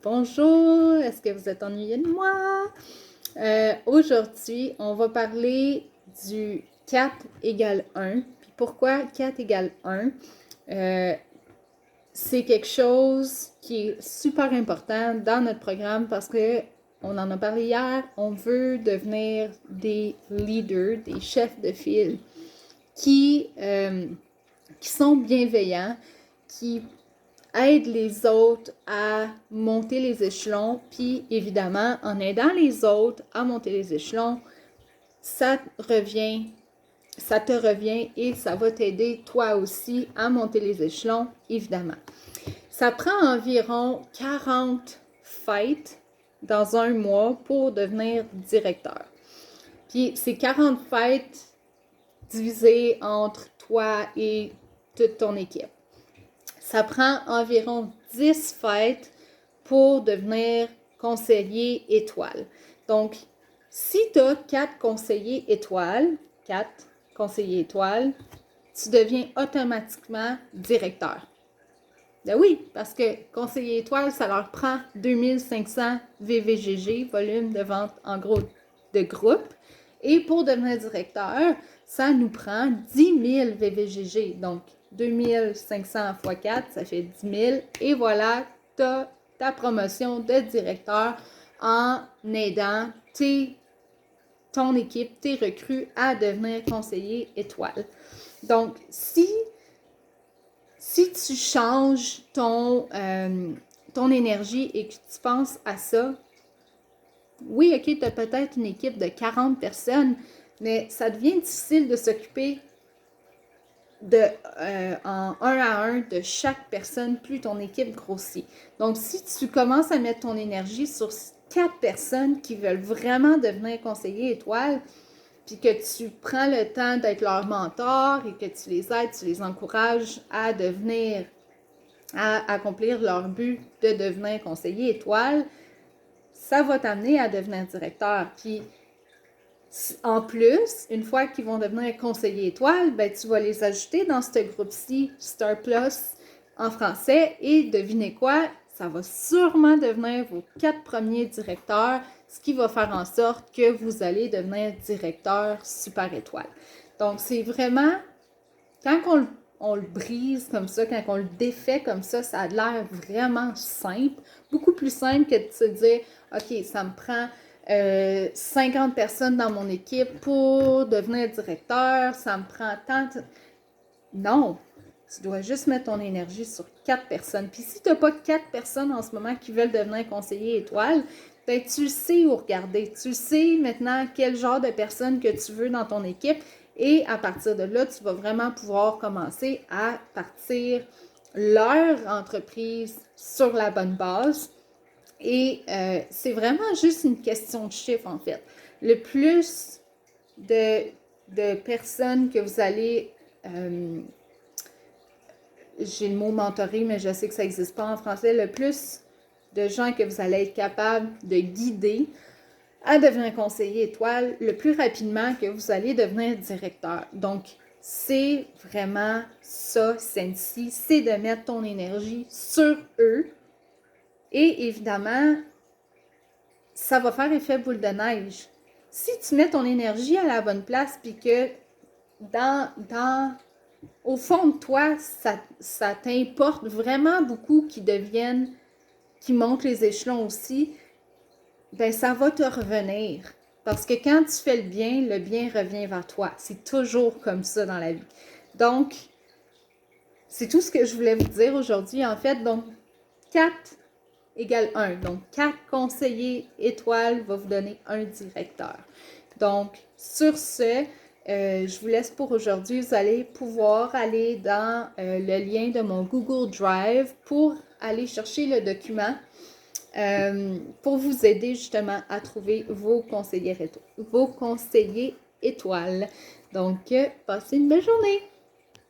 Bonjour, est-ce que vous êtes ennuyé de moi? Aujourd'hui, on va parler du 4 égale 1. Puis pourquoi 4 égale 1? C'est quelque chose qui est super important dans notre programme parce que on en a parlé hier, on veut devenir des leaders, des chefs de file qui sont bienveillants, qui aide les autres à monter les échelons, puis évidemment, en aidant les autres à monter les échelons, ça ça te revient et ça va t'aider toi aussi à monter les échelons, évidemment. Ça prend environ 40 fights dans un mois pour devenir directeur. Puis ces 40 fights divisés entre toi et toute ton équipe. Ça prend environ 10 fêtes pour devenir conseiller étoile. Donc, si tu as 4 conseillers étoiles, 4 conseillers étoiles, tu deviens automatiquement directeur. Ben oui, parce que conseiller étoile, ça leur prend 2500 VVGG, volume de vente en gros de groupe. Et pour devenir directeur, ça nous prend 10 000 VVGG. Donc, 2500 x 4, ça fait 10 000. Et voilà, tu as ta promotion de directeur en aidant ton équipe, tes recrues à devenir conseiller étoile. Donc, si tu changes ton énergie et que tu penses à ça, oui, ok, tu as peut-être une équipe de 40 personnes, mais ça devient difficile de s'occuper en un à un de chaque personne, plus ton équipe grossit. Donc, si tu commences à mettre ton énergie sur 4 personnes qui veulent vraiment devenir conseiller étoile, puis que tu prends le temps d'être leur mentor et que tu les aides, tu les encourages à accomplir leur but de devenir conseiller étoile, ça va t'amener à devenir directeur. Puis, en plus, une fois qu'ils vont devenir conseiller étoile, ben, tu vas les ajouter dans ce groupe-ci, Star Plus en français, et devinez quoi? Ça va sûrement devenir vos 4 premiers directeurs, ce qui va faire en sorte que vous allez devenir directeur super étoile. Donc, c'est vraiment, quand on le brise comme ça, quand on le défait comme ça a l'air vraiment simple, beaucoup plus simple que de se dire, OK, ça me prend 50 personnes dans mon équipe pour devenir directeur, ça me prend tant. Non, tu dois juste mettre ton énergie sur 4 personnes. Puis si tu n'as pas 4 personnes en ce moment qui veulent devenir conseiller étoile, ben tu sais où regarder. Tu sais maintenant quel genre de personnes que tu veux dans ton équipe. Et à partir de là, tu vas vraiment pouvoir commencer à partir leur entreprise sur la bonne base. Et c'est vraiment juste une question de chiffre, en fait. Le plus de personnes que vous allez... j'ai le mot mentorer, mais je sais que ça n'existe pas en français. Le plus de gens que vous allez être capable de guider à devenir conseiller étoile, le plus rapidement que vous allez devenir directeur. Donc, c'est vraiment ça, Sensi, c'est de mettre ton énergie sur eux. Et évidemment, ça va faire effet boule de neige. Si tu mets ton énergie à la bonne place, puis que au fond de toi, ça t'importe vraiment beaucoup qu'ils montent les échelons aussi, ben ça va te revenir. Parce que quand tu fais le bien revient vers toi. C'est toujours comme ça dans la vie. Donc, c'est tout ce que je voulais vous dire aujourd'hui. En fait, donc, 4 égale 1. Donc, 4 conseillers étoiles va vous donner un directeur. Donc, sur ce, je vous laisse pour aujourd'hui. Vous allez pouvoir aller dans le lien de mon Google Drive pour aller chercher le document pour vous aider justement à trouver vos conseillers étoiles. Donc, passez une belle journée!